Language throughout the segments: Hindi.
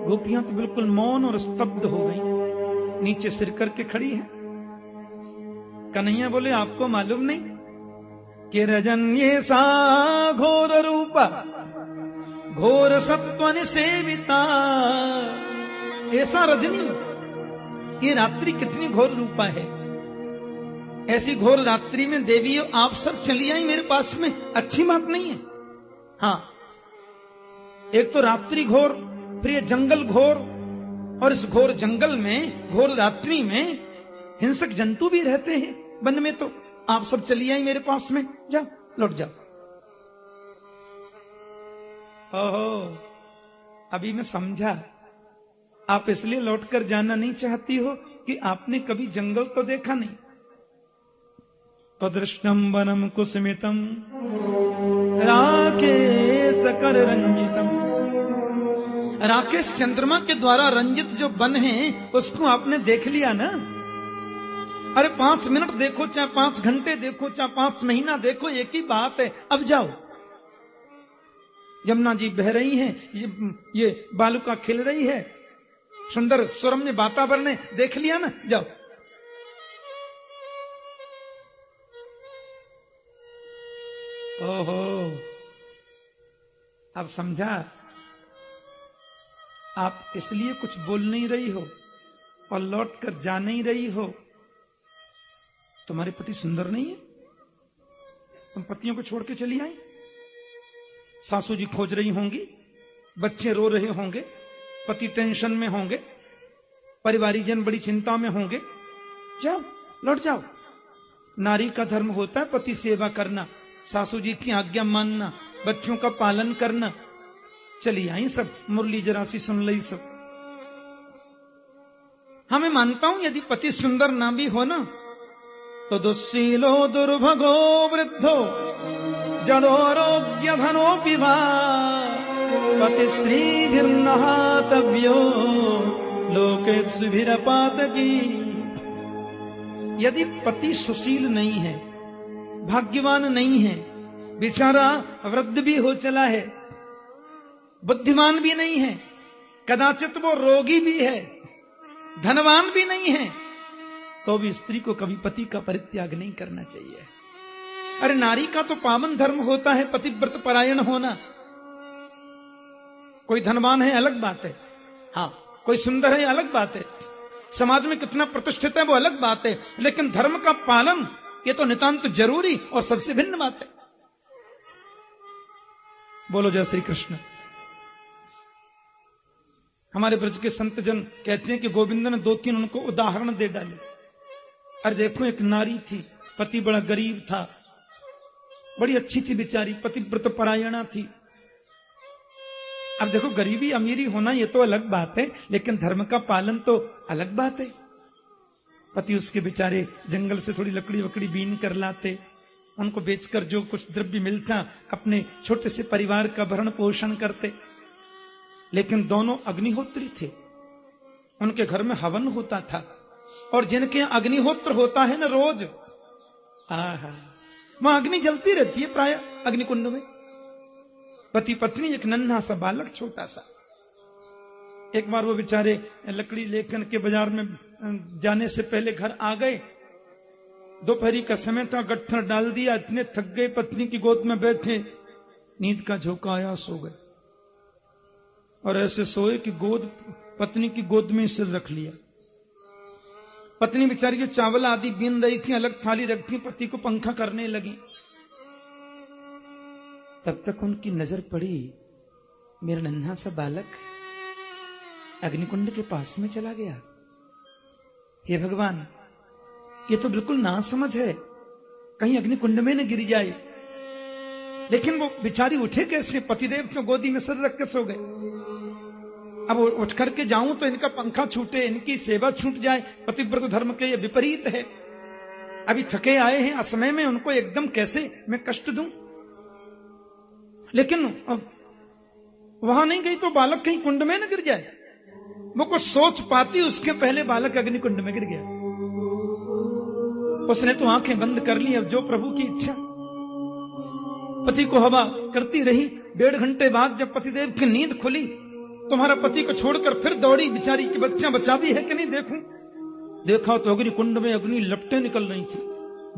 गोपियां तो बिल्कुल मौन और स्तब्ध हो गई, नीचे सिर करके खड़ी हैं। कन्हैया बोले, आपको मालूम नहीं कि रजन्ये सा घोर रूपा घोर सत्वन सेविता। ऐसा रजनी, ये रात्रि कितनी घोर रूपा है। ऐसी घोर रात्रि में देवी आप सब चली आई मेरे पास में, अच्छी बात नहीं है। हाँ, एक तो रात्रि घोर, फिर ये जंगल घोर, और इस घोर जंगल में घोर रात्रि में हिंसक जंतु भी रहते हैं वन में, तो आप सब चली आई मेरे पास में, जाओ लौट जाओ। ओहो, अभी मैं समझा, आप इसलिए लौटकर जाना नहीं चाहती हो कि आपने कभी जंगल तो देखा नहीं। तो दृष्टम वनम कुसुमितम राकेश कर रंजितम। राकेश चंद्रमा के द्वारा रंजित जो वन है उसको आपने देख लिया ना। अरे 5 मिनट देखो, चाहे 5 घंटे देखो, चाहे 5 महीना देखो, एक ही बात है। अब जाओ, यमुना जी बह रही हैं, ये बालुका खिल रही है, सुंदर सुरम्य वातावरण है, देख लिया ना, जाओ। ओहो, अब समझा, आप इसलिए कुछ बोल नहीं रही हो और लौट कर जा नहीं रही हो। तुम्हारे पति सुंदर नहीं है, तुम पतियों को छोड़ के चली आई। सासू जी खोज रही होंगी, बच्चे रो रहे होंगे, पति टेंशन में होंगे, परिवारीजन बड़ी चिंता में होंगे। जाओ, लौट जाओ। नारी का धर्म होता है पति सेवा करना, सासू जी की आज्ञा मानना, बच्चों का पालन करना। चली आई सब, मुरली जरा सी सुन ली सब। हाँ, मैं मानता हूं यदि पति सुंदर ना भी हो ना, तो दुस्सीलो दुर्भगो वृद्धो जड़ोरोग्य धनो पिवा पति स्त्री भिर्नहातव्यो लोकेप्सुभिरपातकी। यदि पति सुशील नहीं है, भाग्यवान नहीं है, बेचारा वृद्ध भी हो चला है, बुद्धिमान भी नहीं है, कदाचित वो रोगी भी है, धनवान भी नहीं है, तो भी स्त्री को कभी पति का परित्याग नहीं करना चाहिए। अरे नारी का तो पावन धर्म होता है पतिव्रत परायण होना। कोई धनवान है अलग बात है, हाँ, कोई सुंदर है अलग बात है, समाज में कितना प्रतिष्ठित है वो अलग बात है, लेकिन धर्म का पालन ये तो नितांत जरूरी और सबसे भिन्न बात है। बोलो जय श्री कृष्ण। हमारे ब्रज के संत जन कहते हैं कि गोविंद ने 2-3 उनको उदाहरण दे डाले। अरे देखो, एक नारी थी, पति बड़ा गरीब था, बड़ी अच्छी थी बेचारी, पतिव्रत परायणा थी। अब देखो, गरीबी अमीरी होना ये तो अलग बात है, लेकिन धर्म का पालन तो अलग बात है। पति उसके बेचारे जंगल से थोड़ी लकड़ी वकड़ी बीन कर लाते, उनको बेचकर जो कुछ द्रव्य मिलता अपने छोटे से परिवार का भरण पोषण करते। लेकिन दोनों अग्निहोत्री थे, उनके घर में हवन होता था, और जिनके अग्निहोत्र होता है ना रोज, आहा, वहां अग्नि जलती रहती है प्राय अग्निकुंड में। पति पत्नी, एक नन्हा सा बालक छोटा सा। एक बार वो बेचारे लकड़ी लेकर के बाजार में जाने से पहले घर आ गए। दोपहरी का समय था, गट्ठर डाल दिया, इतने थक गए, पत्नी की गोद में बैठे, नींद का झोंका आया, सो गए। और ऐसे सोए कि पत्नी की गोद में सिर रख लिया। पत्नी बेचारी जो चावल आदि बीन रही थी, अलग थाली रखती, पति को पंखा करने लगी। तब तक उनकी नजर पड़ी, मेरा नन्हा सा बालक अग्निकुंड के पास में चला गया। हे भगवान, ये तो बिल्कुल नासमझ है, कहीं अग्निकुंड में न गिर जाए। लेकिन वो बेचारी उठे कैसे? पतिदेव तो गोदी में सिर रख के सो गए। अब उठ करके जाऊं तो इनका पंखा छूटे, इनकी सेवा छूट जाए, पतिव्रत धर्म के ये विपरीत है। अभी थके आए हैं, असमय में उनको एकदम कैसे मैं कष्ट दूं? लेकिन वहां नहीं गई तो बालक कहीं कुंड में न गिर जाए। वो कुछ सोच पाती, उसके पहले बालक अग्निकुंड में गिर गया। उसने तो आंखें बंद कर ली, अब जो प्रभु की इच्छा। पति को हवा करती रही। 1.5 घंटे बाद जब पतिदेव की नींद खुली तुम्हारा पति को छोड़कर फिर दौड़ी बेचारी की बच्चा बचा भी है कि नहीं देखूं। देखा तो अग्नि कुंड में अग्नि लपटें निकल रही थी,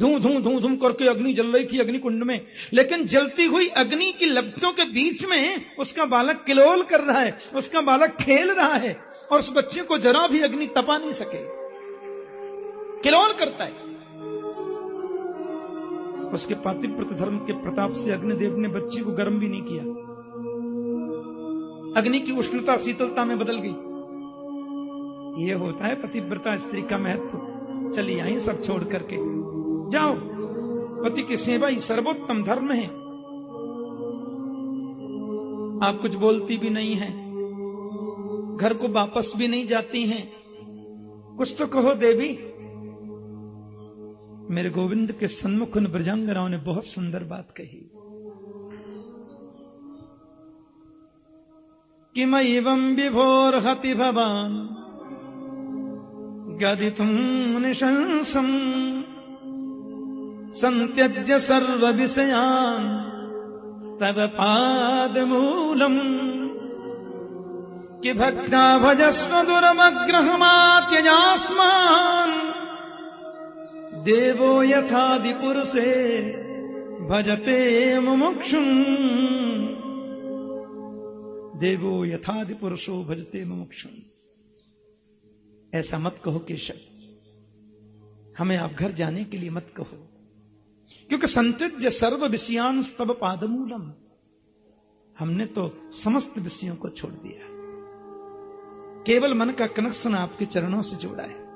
धूं धूं धूं धूं करके अग्नि जल रही थी अग्नि कुंड में। लेकिन जलती हुई अग्नि की लपटों के बीच में उसका बालक किलोल कर रहा है, उसका बालक खेल रहा है, और उस बच्चे को जरा भी अग्नि तपा नहीं सके, किलोल करता है। उसके पातिव्रत धर्म के प्रताप से अग्निदेव ने बच्ची को गर्म भी नहीं किया, अग्नि की उष्णता शीतलता में बदल गई। यह होता है पतिव्रता स्त्री का महत्व। चली आई सब छोड़ करके, जाओ, पति की सेवा ही सर्वोत्तम धर्म है। आप कुछ बोलती भी नहीं है, घर को वापस भी नहीं जाती हैं, कुछ तो कहो देवी। मेरे गोविंद के सन्मुख उन ब्रजांगनाओं ने बहुत सुंदर बात कही कि मैं एवं विभोर्हति भवान गदितुम निशंसम संत्यज्य सर्व विषयान तव पाद मूलम कि भक्ता भजस्व दुर्मग्रहमात्यजास्मान देवो यथादि पुरुषे भजते मुमुक्षुं देवो यथादि पुरुषो भजते मुमुक्षुं। ऐसा मत कहो केशव, हमें आप घर जाने के लिए मत कहो, क्योंकि संत्यज्य सर्व विषयान तव पादमूलम, हमने तो समस्त विषयों को छोड़ दिया, केवल मन का कनेक्शन आपके चरणों से जोड़ा है।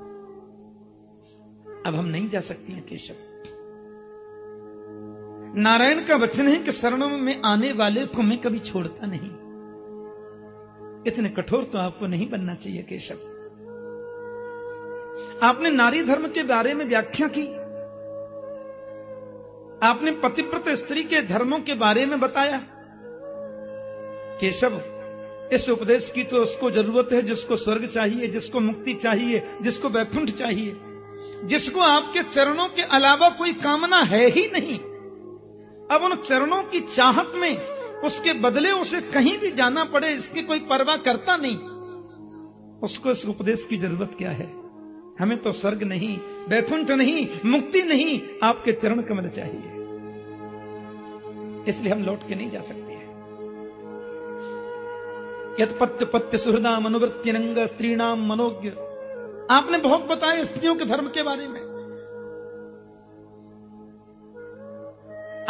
अब हम नहीं जा सकती हैं केशव। नारायण का वचन है कि शरणों में आने वाले को मैं कभी छोड़ता नहीं। इतने कठोर तो आपको नहीं बनना चाहिए केशव। आपने नारी धर्म के बारे में व्याख्या की, आपने पतिव्रत स्त्री के धर्मों के बारे में बताया। केशव, इस उपदेश की तो उसको जरूरत है जिसको स्वर्ग चाहिए, जिसको मुक्ति चाहिए, जिसको वैकुंठ चाहिए, जिसको आपके चरणों के अलावा कोई कामना है ही नहीं। अब उन चरणों की चाहत में उसके बदले उसे कहीं भी जाना पड़े, इसकी कोई परवाह करता नहीं। उसको इस उपदेश की जरूरत क्या है? हमें तो स्वर्ग नहीं, वैकुंठ नहीं, मुक्ति नहीं, आपके चरण कमल चाहिए। इसलिए हम लौट के नहीं जा सकते हैं। यत पत्य पत्य सुहृदाम अनुवृत्ति रंग स्त्रीणाम मनोज्ञ। आपने बहुत बताया स्त्रियों के धर्म के बारे में,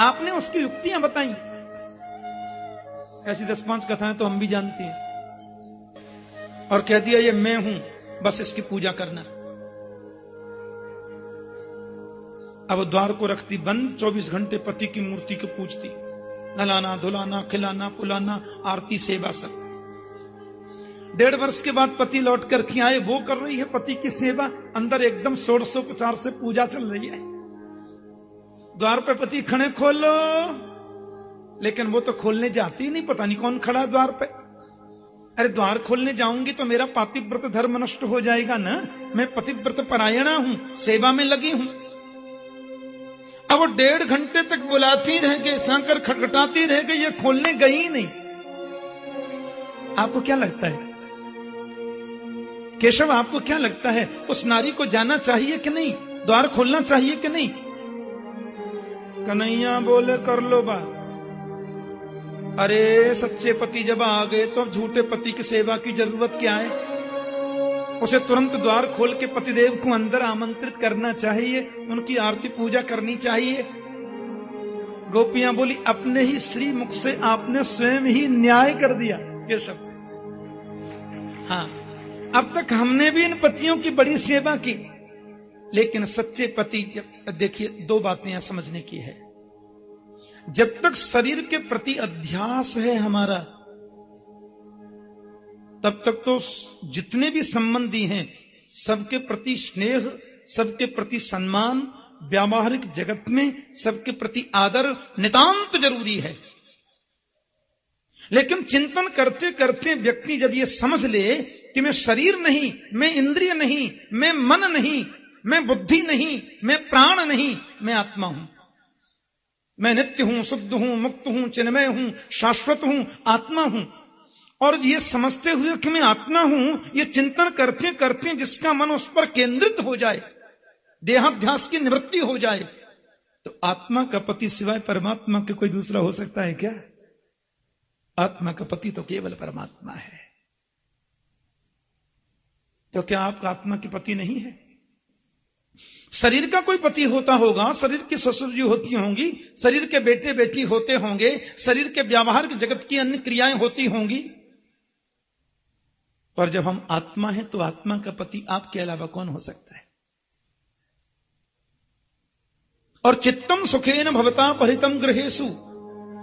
आपने उसकी युक्तियां बताई। ऐसी 10-5 कथाएं तो हम भी जानते हैं, और कह दिया ये मैं हूं, बस इसकी पूजा करना। अब द्वार को रखती बंद, 24 घंटे पति की मूर्ति को पूजती, नहलाना धुलाना खिलाना पुलाना आरती सेवा सब। 1.5 वर्ष के बाद पति लौट कर के आए, वो कर रही है पति की सेवा, अंदर एकदम षोडशोपचार से पूजा चल रही है। द्वार पे पति खड़े, खोलो, लेकिन वो तो खोलने जाती नहीं, पता नहीं कौन खड़ा द्वार पे। अरे द्वार खोलने जाऊंगी तो मेरा पातिव्रत धर्म नष्ट हो जाएगा ना, मैं पतिव्रत परायणा हूं, सेवा में लगी हूं। अब वो 1.5 घंटे तक बुलाती रह गई, सांकर खटखटाती रह गई, ये खोलने गई नहीं। आपको क्या लगता है केशव, आपको क्या लगता है, उस नारी को जाना चाहिए कि नहीं, द्वार खोलना चाहिए कि नहीं? कन्हैया बोले कर लो बात। अरे सच्चे पति जब आ गए तो अब झूठे पति की सेवा की जरूरत क्या है? उसे तुरंत द्वार खोल के पतिदेव को अंदर आमंत्रित करना चाहिए, उनकी आरती पूजा करनी चाहिए। गोपियां बोली, अपने ही श्री मुख से आपने स्वयं ही न्याय कर दिया केशव। हाँ, अब तक हमने भी इन पतियों की बड़ी सेवा की, लेकिन सच्चे पति, देखिए 2 बातें यहां समझने की है। जब तक शरीर के प्रति अध्यास है हमारा, तब तक तो जितने भी संबंधी हैं सबके प्रति स्नेह, सबके प्रति सम्मान, व्यावहारिक जगत में सबके प्रति आदर नितांत जरूरी है। लेकिन चिंतन करते करते व्यक्ति जब ये समझ ले कि मैं शरीर नहीं, मैं इंद्रिय नहीं, मैं मन नहीं, मैं बुद्धि नहीं, मैं प्राण नहीं, मैं आत्मा हूं, मैं नित्य हूं, शुद्ध हूं, मुक्त हूं, चिन्मय हूं, शाश्वत हूं, आत्मा हूं, और ये समझते हुए कि मैं आत्मा हूं, ये चिंतन करते करते जिसका मन उस पर केंद्रित हो जाए, देहाध्यास की निवृत्ति हो जाए, तो आत्मा का पति सिवाय परमात्मा के कोई दूसरा हो सकता है क्या? आत्मा का पति तो केवल परमात्मा है। तो क्या आपका आत्मा की पति नहीं है? शरीर का कोई पति होता होगा, शरीर की ससुर जी होती होंगी, शरीर के बेटे बेटी होते होंगे, शरीर के व्यावहारिक जगत की अन्य क्रियाएं होती होंगी, पर जब हम आत्मा हैं तो आत्मा का पति आपके अलावा कौन हो सकता है? और चित्तम सुखेन भवता परितम गृहेषु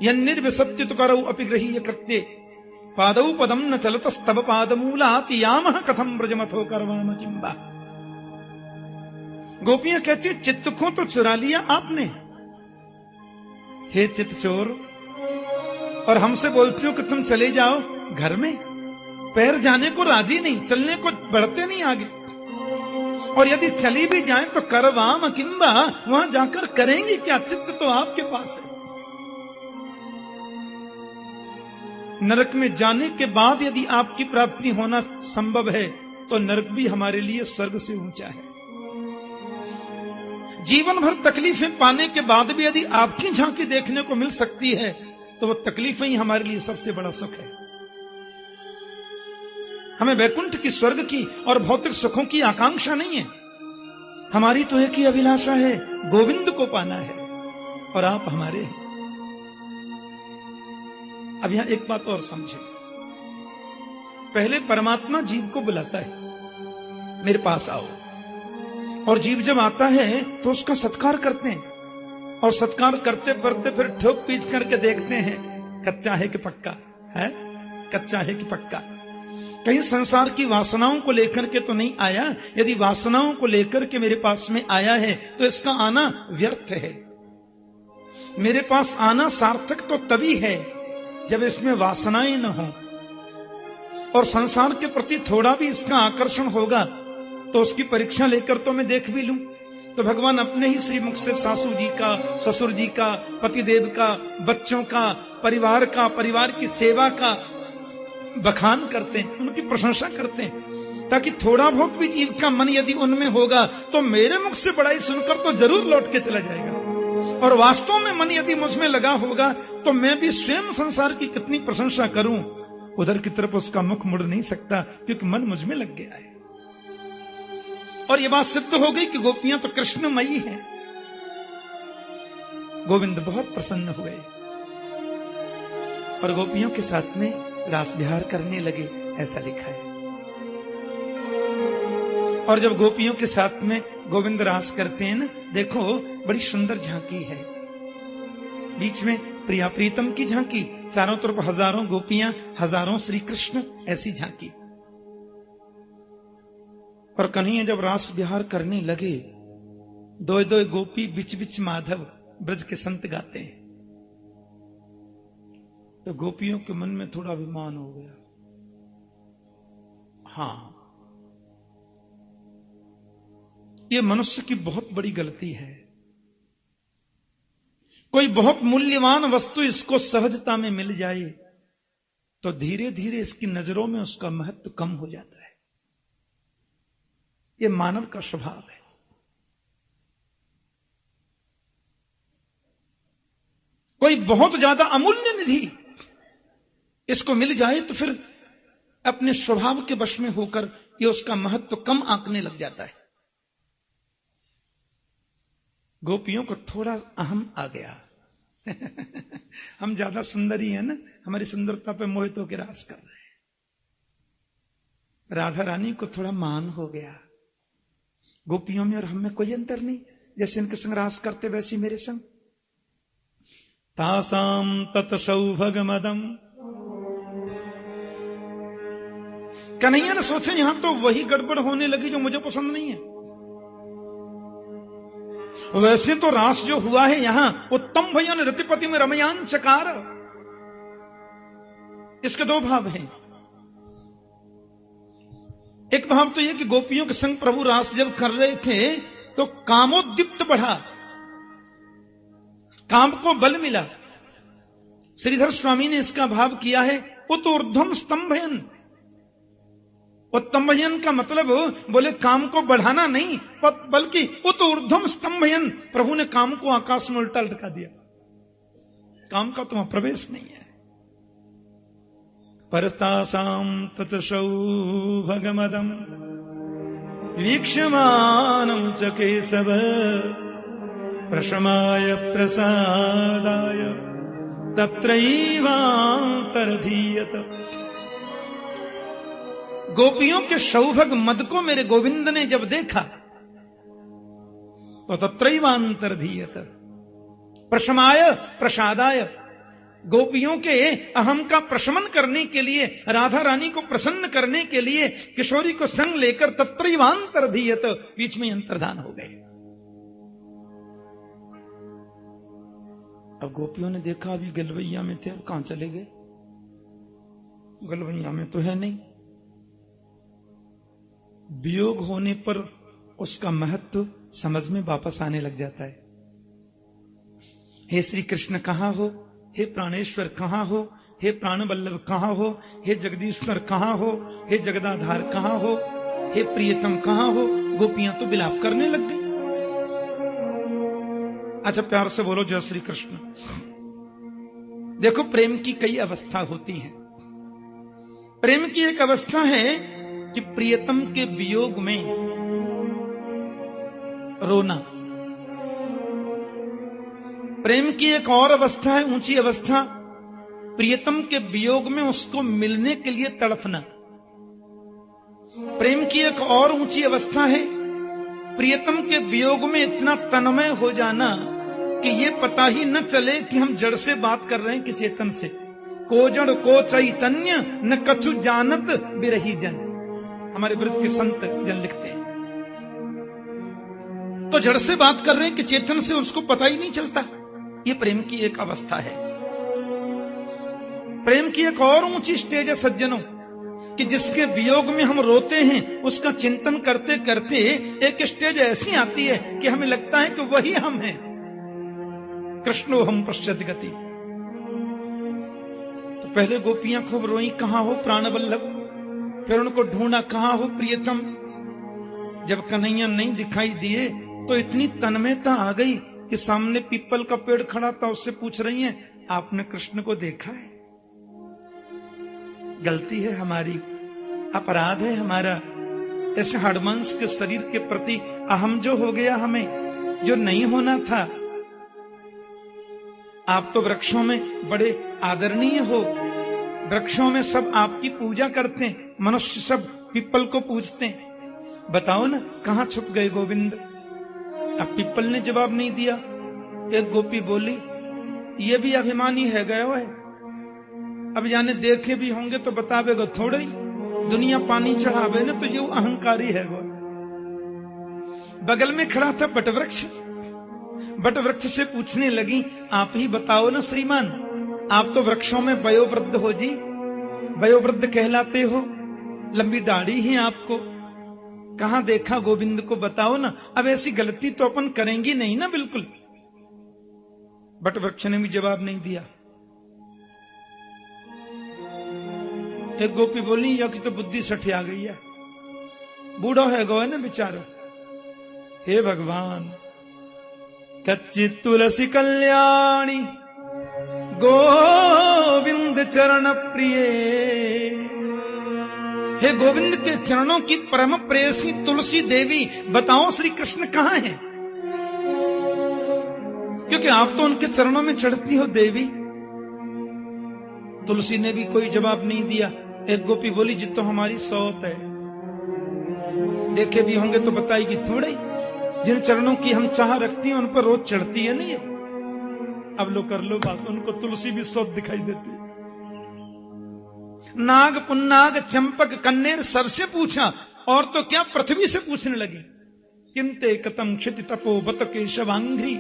यन्निर्विसत्य तो करौ अपि गृहीय कृत्ये पादौ पदम न चलतस्तव पादमूलात् यामः कथम ब्रजमथो करवाम किंबा। गोपियां कहती हैं चित्त को तो चुरा लिया आपने, हे चित्त चोर, और हमसे बोलते हो कि तुम चले जाओ घर में, पैर जाने को राजी नहीं, चलने को बढ़ते नहीं आगे, और यदि चली भी जाए तो करवाम किंबा, वहां जाकर करेंगे क्या? चित्त तो आपके पास है। नरक में जाने के बाद यदि आपकी प्राप्ति होना संभव है तो नरक भी हमारे लिए स्वर्ग से ऊंचा है। जीवन भर तकलीफें पाने के बाद भी यदि आपकी झांकी देखने को मिल सकती है तो वो तकलीफें ही हमारे लिए सबसे बड़ा सुख है। हमें वैकुंठ की, स्वर्ग की और भौतिक सुखों की आकांक्षा नहीं है। हमारी तो एक ही अभिलाषा है, गोविंद को पाना है, और आप हमारे हैं। अब यहां एक बात और समझे। पहले परमात्मा जीव को बुलाता है, मेरे पास आओ, और जीव जब आता है तो उसका सत्कार करते हैं, और सत्कार करते करते फिर ठोक पीट करके देखते हैं कच्चा है कि पक्का है, कच्चा है कि पक्का। कहीं संसार की वासनाओं को लेकर के तो नहीं आया। यदि वासनाओं को लेकर के मेरे पास में आया है तो इसका आना व्यर्थ है। मेरे पास आना सार्थक तो तभी है जब इसमें वासनाएं न हो, और संसार के प्रति थोड़ा भी इसका आकर्षण होगा तो उसकी परीक्षा लेकर तो मैं देख भी लूं। तो भगवान अपने ही श्रीमुख से सासू जी का, ससुर जी का, पतिदेव का, बच्चों का, परिवार का, परिवार की सेवा का बखान करते हैं, उनकी प्रशंसा करते हैं, ताकि थोड़ा बहुत भी जीव का मन यदि उनमें होगा तो मेरे मुख से बड़ाई सुनकर तो जरूर लौट के चला जाएगा। और वास्तव में मन यदि मुझमें लगा होगा तो मैं भी स्वयं संसार की कितनी प्रशंसा करूं, उधर की तरफ उसका मुख मुड़ नहीं सकता, क्योंकि मन मुझमें लग गया है। और यह बात सिद्ध हो गई कि गोपियां तो कृष्णमयी हैं। गोविंद बहुत प्रसन्न हुए और गोपियों के साथ में रास विहार करने लगे, ऐसा लिखा है। और जब गोपियों के साथ में गोविंद रास करते हैं ना, देखो बड़ी सुंदर झांकी है। बीच में प्रिया प्रीतम की झांकी, चारों तरफ हजारों गोपियां, हजारों श्री कृष्ण, ऐसी झांकी। और कन्हैया जब रास विहार करने लगे, दो दो गोपी बिच बिच माधव ब्रज के संत गाते हैं, तो गोपियों के मन में थोड़ा अभिमान हो गया। हां, ये मनुष्य की बहुत बड़ी गलती है। कोई बहुत मूल्यवान वस्तु इसको सहजता में मिल जाए तो धीरे धीरे इसकी नजरों में उसका महत्व कम हो जाता है। ये मानव का स्वभाव है। कोई बहुत ज्यादा अमूल्य निधि इसको मिल जाए तो फिर अपने स्वभाव के वश में होकर ये उसका महत्व कम आंकने लग जाता है। गोपियों को थोड़ा अहम आ गया। हम ज्यादा सुंदर ही है ना, हमारी सुंदरता पे मोहित होकर रास कर रहे हैं। राधा रानी को थोड़ा मान हो गया। गोपियों में और हम में कोई अंतर नहीं, जैसे इनके संग रास करते वैसे मेरे संग। तासाम तत सौभगमदम। कन्हैया ने सोचा यहां तो वही गड़बड़ होने लगी जो मुझे पसंद नहीं है। वैसे तो रास जो हुआ है यहां, उत्तम भयन रतिपति में रमयान चकार। इसके दो भाव हैं। एक भाव तो यह कि गोपियों के संग प्रभु रास जब कर रहे थे तो कामोद्दीप्त बढ़ा, काम को बल मिला। श्रीधर स्वामी ने इसका भाव किया है उत ऊर्ध्वम स्तंभयन। उत्तंभयन का मतलब बोले काम को बढ़ाना नहीं, बल्कि उत ऊर्ध्वम स्तंभयन, प्रभु ने काम को आकाश में उल्टा लटका दिया। काम का तुम्हारा प्रवेश नहीं है। परस्तासाम तत्सौभगमदम वीक्षमानं च केशव प्रशमाय प्रसादाय तत्रैवान्तरधीयत। गोपियों के सौभग मद को मेरे गोविंद ने जब देखा तो तत्रैवान्तरधीयत, प्रशमाय प्रसादाय, गोपियों के अहम का प्रशमन करने के लिए, राधा रानी को प्रसन्न करने के लिए किशोरी को संग लेकर तत्रैवान्तरधीयत, बीच में अंतर्धान हो गए। अब गोपियों ने देखा अभी गलवैया में थे, अब कहां चले गए? गलवैया में तो है नहीं। वियोग होने पर उसका महत्व समझ में वापस आने लग जाता है। हे श्री कृष्ण कहां हो, हे प्राणेश्वर कहां हो, हे प्राण वल्लभ कहां हो, हे जगदीश्वर कहां हो, हे जगदाधार कहां हो, हे प्रियतम कहां हो। गोपियां तो विलाप करने लग गई। अच्छा प्यार से बोलो जय श्री कृष्ण। देखो प्रेम की कई अवस्था होती हैं। प्रेम की एक अवस्था है कि प्रियतम के वियोग में रोना। प्रेम की एक और अवस्था है, ऊंची अवस्था, प्रियतम के वियोग में उसको मिलने के लिए तड़पना। प्रेम की एक और ऊंची अवस्था है, प्रियतम के वियोग में इतना तन्मय हो जाना कि ये पता ही न चले कि हम जड़ से बात कर रहे हैं कि चेतन से। को जड़ को चैतन्य न कछु जानत बिरही जन, हमारे ब्रज के संत जन लिखते हैं। तो जड़ से बात कर रहे हैं कि चेतन से, उसको पता ही नहीं चलता। ये प्रेम की एक अवस्था है। प्रेम की एक और ऊंची स्टेज है सज्जनों, कि जिसके वियोग में हम रोते हैं, उसका चिंतन करते करते एक स्टेज ऐसी आती है कि हमें लगता है कि वही हम हैं। कृष्णो हम पश्चात गति। तो पहले गोपियां खूब रोई, कहां हो प्राण वल्लभ, फिर उनको ढूंढा कहां हो प्रियतम। जब कन्हैया नहीं दिखाई दिए तो इतनी तन्मयता आ गई कि सामने पीपल का पेड़ खड़ा था, उससे पूछ रही हैं आपने कृष्ण को देखा है? गलती है हमारी, अपराध है हमारा, ऐसे हडमांस के शरीर के प्रति अहम जो हो गया हमें, जो नहीं होना था। आप तो वृक्षों में बड़े आदरणीय हो, वृक्षों में सब आपकी पूजा करते हैं, मनुष्य सब पीपल को पूजते हैं। बताओ ना कहां छुप गए गोविंद? अब पीपल ने जवाब नहीं दिया। एक गोपी बोली ये भी अभिमानी है गयो है, अब जाने देखे भी होंगे तो बतावेगा थोड़े ही, दुनिया पानी चढ़ावे ना तो ये अहंकारी है वो। बगल में खड़ा था बटवृक्ष, बटवृक्ष से पूछने लगी आप ही बताओ ना श्रीमान, आप तो वृक्षों में वयोवृद्ध हो जी, वयोवृद्ध कहलाते हो, लंबी दाढ़ी है आपको, कहां देखा गोविंद को बताओ ना। अब ऐसी गलती तो अपन करेंगी नहीं ना बिल्कुल। बटवृक्ष ने भी जवाब नहीं दिया। एक गोपी बोली या कि तो बुद्धि सठिया गई है, बूढ़ो है गो है ना बेचारो। हे भगवान कच्ची तुलसी कल्याणी गोविंद चरण प्रिय, हे गोविंद के चरणों की परम प्रेयसी तुलसी देवी, बताओ श्री कृष्ण कहां हैं? क्योंकि आप तो उनके चरणों में चढ़ती हो देवी। तुलसी ने भी कोई जवाब नहीं दिया। एक गोपी बोली जी तो हमारी सौत है, देखे भी होंगे तो बताएगी थोड़े, जिन चरणों की हम चाह रखती हैं उन पर रोज चढ़ती है नहीं है। अब लो कर लो बात, उनको तुलसी भी सौत दिखाई देती है। नाग पुन्नाग चंपक कन्नेर सबसे पूछा, और तो क्या पृथ्वी से पूछने लगी। किंते कतम क्षिति तपो बत केशवांघ्री,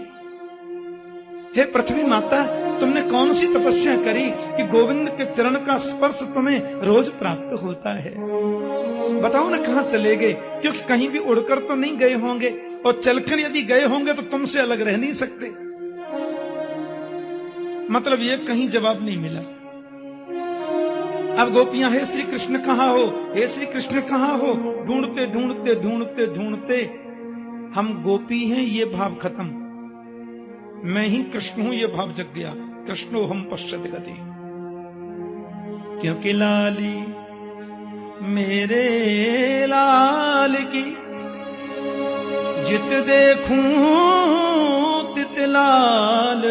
हे पृथ्वी माता तुमने कौन सी तपस्या करी कि गोविंद के चरण का स्पर्श तुम्हें रोज प्राप्त होता है? बताओ ना कहां चले गए, क्योंकि कहीं भी उड़कर तो नहीं गए होंगे, और चलकर यदि गए होंगे तो तुमसे अलग रह नहीं सकते। मतलब ये कहीं जवाब नहीं मिला। अब गोपियां हे श्री कृष्ण कहाँ हो, हे श्री कृष्ण कहाँ हो, ढूंढते ढूंढते ढूंढते ढूंढते हम गोपी हैं ये भाव खत्म, मैं ही कृष्ण हूं ये भाव जग गया। कृष्णो हम पश्यति गति, क्योंकि लाली मेरे लाल की जित देखूं तित लाल,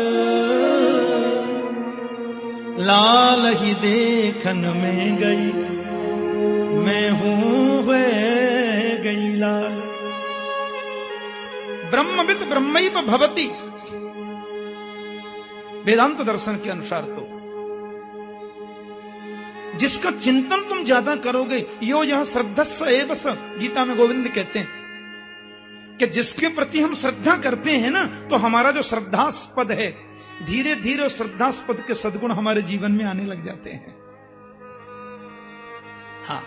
लाल ही देखन में गई मैं हूं वह गई लाल। ब्रह्मविद ब्रह्मैव भवति, वेदांत दर्शन के अनुसार तो जिसका चिंतन तुम ज्यादा करोगे, यो यह श्रद्धस्स एव स, गीता में गोविंद कहते हैं कि जिसके प्रति हम श्रद्धा करते हैं ना, तो हमारा जो श्रद्धास्पद है, धीरे धीरे उस श्रद्धास्पद के सद्गुण हमारे जीवन में आने लग जाते हैं। हाँ,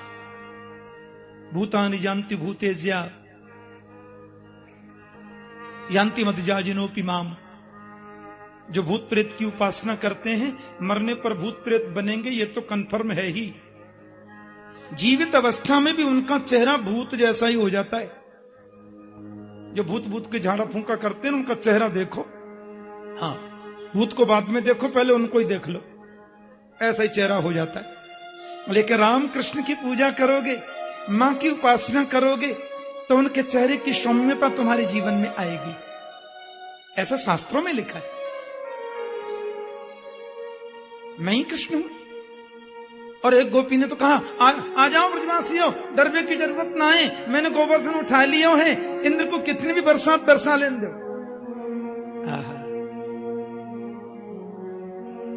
भूतानि जानति भूतेज्या यान्ति मद्याजिनोपि माम, जो भूत प्रेत की उपासना करते हैं मरने पर भूत प्रेत बनेंगे, ये तो कन्फर्म है ही। जीवित अवस्था में भी उनका चेहरा भूत जैसा ही हो जाता है। जो भूत भूत के झाड़ा फूंका करते हैं उनका चेहरा देखो, हाँ, भूत को बाद में देखो, पहले उनको ही देख लो, ऐसा ही चेहरा हो जाता है। लेकिन राम कृष्ण की पूजा करोगे, मां की उपासना करोगे, तो उनके चेहरे की सौम्यता तुम्हारे जीवन में आएगी, ऐसा शास्त्रों में लिखा है। मैं ही कृष्ण हूं। और एक गोपी ने तो कहा, आ जाओ ब्रजवासियों, डरने की जरूरत ना है, मैंने गोवर्धन उठा लिया है, इंद्र को कितनी भी बरसात बरसा लेने दो,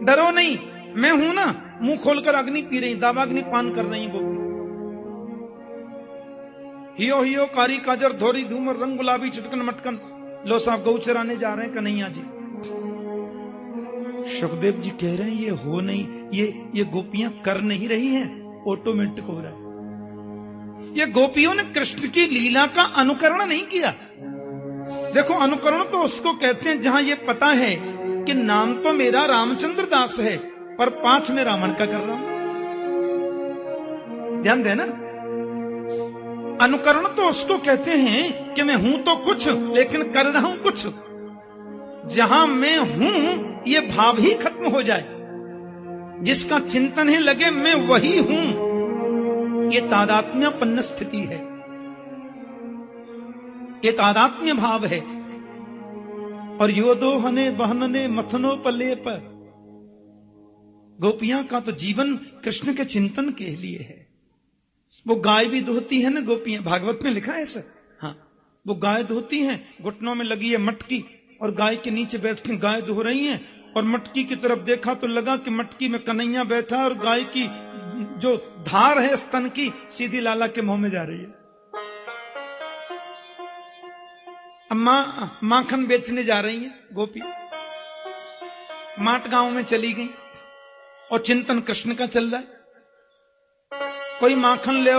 डरो नहीं, मैं हूं ना। मुंह खोलकर अग्नि पी रही, दावाग्नि पान कर रही गोपी। हियो हियो कारी काजर धोरी धूमर रंग गुलाबी चिटकन मटकन, लो साहब गौ चराने जा रहे हैं कन्हैया जी। सुखदेव जी कह रहे हैं ये हो नहीं, ये गोपियां कर नहीं रही हैं, ऑटोमेटिक हो रहा है। ये गोपियों ने कृष्ण की लीला का अनुकरण नहीं किया। देखो, अनुकरण तो उसको कहते हैं जहां ये पता है कि नाम तो मेरा रामचंद्र दास है, पर पाठ में रावण का कर रहा हूं। ध्यान देना, अनुकरण तो उसको कहते हैं कि मैं हूं तो कुछ लेकिन कर रहा हूं कुछ। जहां मैं हूं ये भाव ही खत्म हो जाए, जिसका चिंतन ही लगे मैं वही हूं, ये तादात्म्यपन्न स्थिति है, ये तादात्म्य भाव है। और योदोहने बहनने मथनोपलेप, गोपियां का तो जीवन कृष्ण के चिंतन के लिए है। वो गाय भी दोहती है ना गोपियां, भागवत में लिखा है ऐसा। हाँ, वो गाय दोहती हैं, घुटनों में लगी है मटकी, और गाय के नीचे बैठ के गाय धो रही हैं, और मटकी की तरफ देखा तो लगा कि मटकी में कन्हैया बैठा, और गाय की जो धार है स्तन की सीधी लाला के मुंह में जा रही है। माखन बेचने जा रही है गोपी, माट गांव में चली गई, और चिंतन कृष्ण का चल रहा है। कोई माखन ले,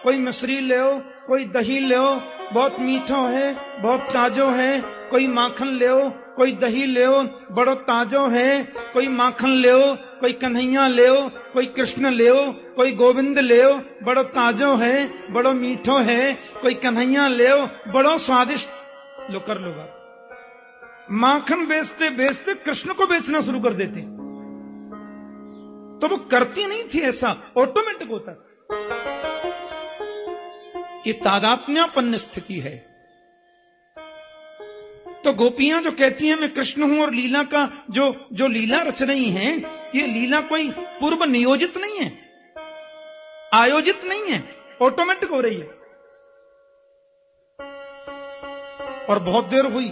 कोई मिश्री ले, कोई दही ले, बहुत मीठो है, बहुत ताजो है। कोई माखन ले, कोई दही ले, बड़ो ताजो है। कोई माखन ले, कोई कन्हैया ले, कोई कृष्ण ले, कोई गोविंद ले, बड़ो ताजो है, बड़ो मीठो है। कोई कन्हैया ले, बड़ो स्वादिष्ट। लो कर लो बात। माखन बेचते बेचते कृष्ण को बेचना शुरू कर देते, तो वो करती नहीं थी, ऐसा ऑटोमेटिक होता था। ये तादात्म्यपन्न स्थिति है। तो गोपियां जो कहती हैं मैं कृष्ण हूं, और लीला का जो लीला रच रही हैं, ये लीला कोई पूर्व नियोजित नहीं है, आयोजित नहीं है, ऑटोमेटिक हो रही है। और बहुत देर हुई,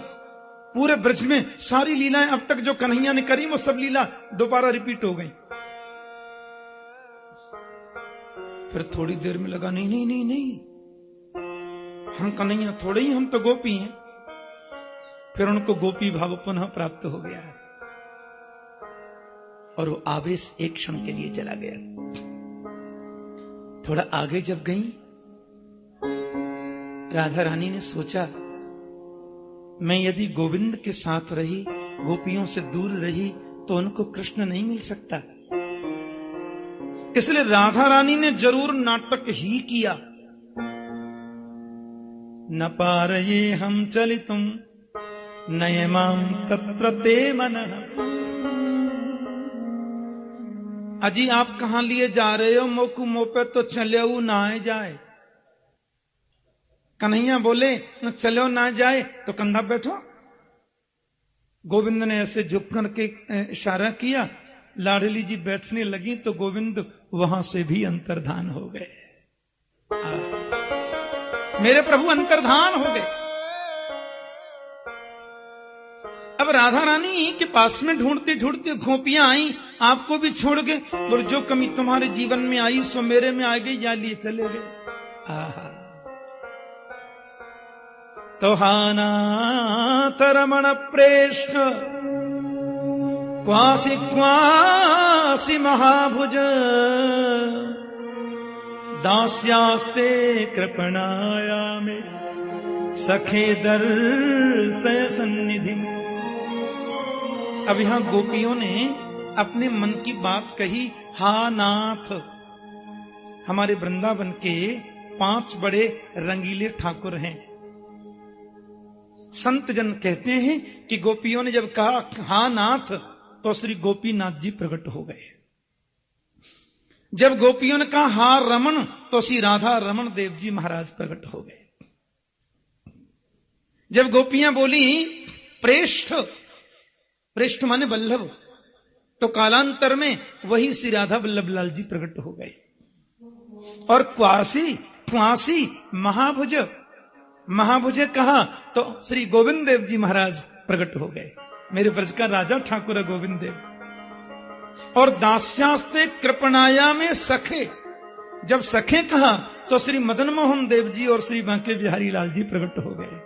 पूरे ब्रज में सारी लीलाएं अब तक जो कन्हैया ने करी वो सब लीला दोबारा रिपीट हो गई। फिर थोड़ी देर में लगा नहीं नहीं नहीं नहीं, हम कन्हैया थोड़े ही, हम तो गोपी हैं। फिर उनको गोपी भाव पुनः प्राप्त हो गया, और वो आवेश एक क्षण के लिए चला गया। थोड़ा आगे जब गई, राधा रानी ने सोचा मैं यदि गोविंद के साथ रही, गोपियों से दूर रही, तो उनको कृष्ण नहीं मिल सकता। इसलिए राधा रानी ने जरूर नाटक ही किया। न पारये हम चलितुम नयमाम तत्र ते मनः। अजी आप कहां लिए जा रहे हो, मोकू मोपे तो चलो ना जाए। कन्हैया बोले न चलो ना जाए तो कंधा बैठो। गोविंद ने ऐसे झुक करके इशारा किया, लाडली जी बैठने लगी तो गोविंद वहां से भी अंतर्धान हो गए। मेरे प्रभु अंतर्धान हो गए। अब राधा रानी के पास में ढूंढते ढूंढते गोपियां आई, आपको भी छोड़ गए। और जो कमी तुम्हारे जीवन में आई सो मेरे में आ गई, या लिए चले गए। आहा तो हानाथ रमण प्रेष्ठ क्वासी क्वासी महाभुज दास्यास्ते कृपणाया में सखे दर्शय सन्निधि। अब यहां गोपियों ने अपने मन की बात कही। हा नाथ, हमारे वृंदावन के 5 बड़े रंगीले ठाकुर हैं। संत जन कहते हैं कि गोपियों ने जब कहा हा नाथ तो श्री गोपीनाथ जी प्रकट हो गए। जब गोपियों ने कहा हा रमन तो श्री राधा रमन देव जी महाराज प्रकट हो गए। जब गोपियां बोली प्रेष्ठ, प्रेष्ठ माने वल्लभ, तो कालांतर में वही श्री राधा वल्लभ लाल जी प्रकट हो गए। और क्वासी क्वासी महाभुज, महाभुज कहा तो श्री गोविंद देव जी महाराज प्रकट हो गए। मेरे ब्रज का राजा ठाकुर गोविंद देव। और दास्यास्ते कृपणाया में सखे, जब सखे कहा तो श्री मदन मोहन देव जी और श्री बांके बिहारी लाल जी प्रकट हो गए।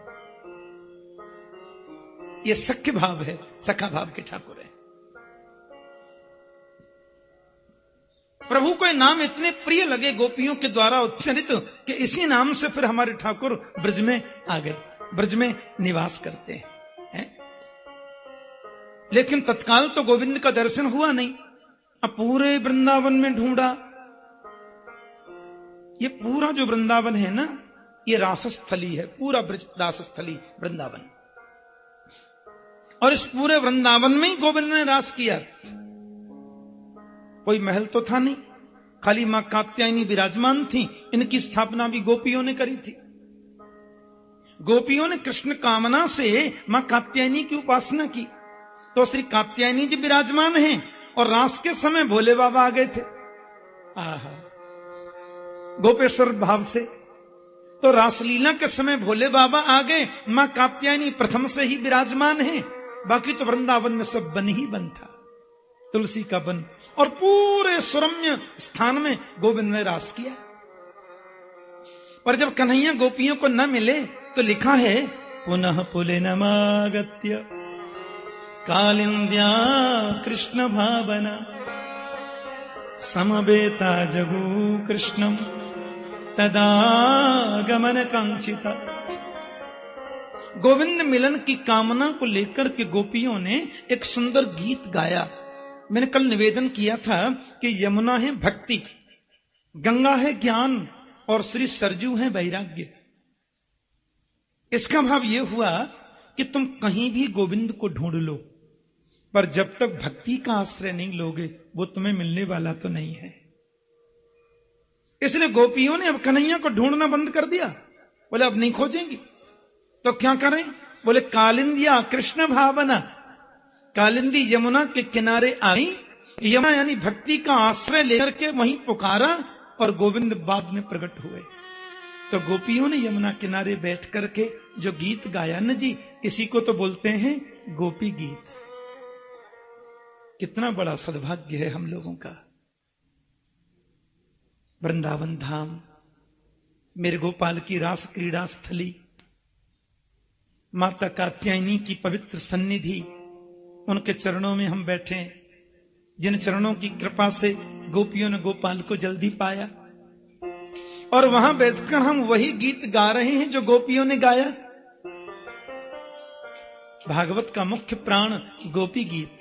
ये सख्य भाव है, सखा भाव के ठाकुर है। प्रभु को नाम इतने प्रिय लगे गोपियों के द्वारा उच्चारित कि इसी नाम से फिर हमारे ठाकुर ब्रज में आ गए, ब्रज में निवास करते हैं। लेकिन तत्काल तो गोविंद का दर्शन हुआ नहीं। अब पूरे वृंदावन में ढूंढा। ये पूरा जो वृंदावन है ना, ये रासस्थली है, पूरा ब्रज रासस्थली वृंदावन। और इस पूरे वृंदावन में ही गोविंद ने रास किया। कोई महल तो था नहीं, खाली मां कात्यायनी विराजमान थी। इनकी स्थापना भी गोपियों ने करी थी। गोपियों ने कृष्ण कामना से मां कात्यायनी की उपासना की, तो श्री कात्यायनी जी विराजमान हैं। और रास के समय भोले बाबा आ गए थे। आहा, गोपेश्वर भाव से। तो रासलीला के समय भोले बाबा आ गए, मां कात्यायनी प्रथम से ही विराजमान है। बाकी तो वृंदावन में सब बन ही बन था, तुलसी का बन। और पूरे सुरम्य स्थान में गोविंद ने रास किया। पर जब कन्हैया गोपियों को न मिले तो लिखा है पुनः पुलिनमागत्य कालिंद्या कृष्ण भावना समवेता जगू कृष्णम तदा गमन कांक्षिता। गोविंद मिलन की कामना को लेकर के गोपियों ने एक सुंदर गीत गाया। मैंने कल निवेदन किया था कि यमुना है भक्ति, गंगा है ज्ञान और श्री सरजू है वैराग्य। इसका भाव यह हुआ कि तुम कहीं भी गोविंद को ढूंढ लो, पर जब तक भक्ति का आश्रय नहीं लोगे वो तुम्हें मिलने वाला तो नहीं है। इसलिए गोपियों ने अब कन्हैया को ढूंढना बंद कर दिया। बोले अब नहीं खोजेंगी तो क्या करें? बोले कालिंदिया कृष्ण भावना। कालिंदी यमुना के किनारे आई, यमुना यानी भक्ति का आश्रय लेकर के वहीं पुकारा और गोविंद बाद में प्रकट हुए। तो गोपियों ने यमुना किनारे बैठ करके जो गीत गाया न जी, इसी को तो बोलते हैं गोपी गीत। कितना बड़ा सद्भाग्य है हम लोगों का। वृंदावन धाम, मेरे गोपाल की रास क्रीड़ा स्थली, माता कात्यायनी की पवित्र सन्निधि, उनके चरणों में हम बैठे, जिन चरणों की कृपा से गोपियों ने गोपाल को जल्दी पाया। और वहां बैठकर हम वही गीत गा रहे हैं जो गोपियों ने गाया। भागवत का मुख्य प्राण गोपी गीत।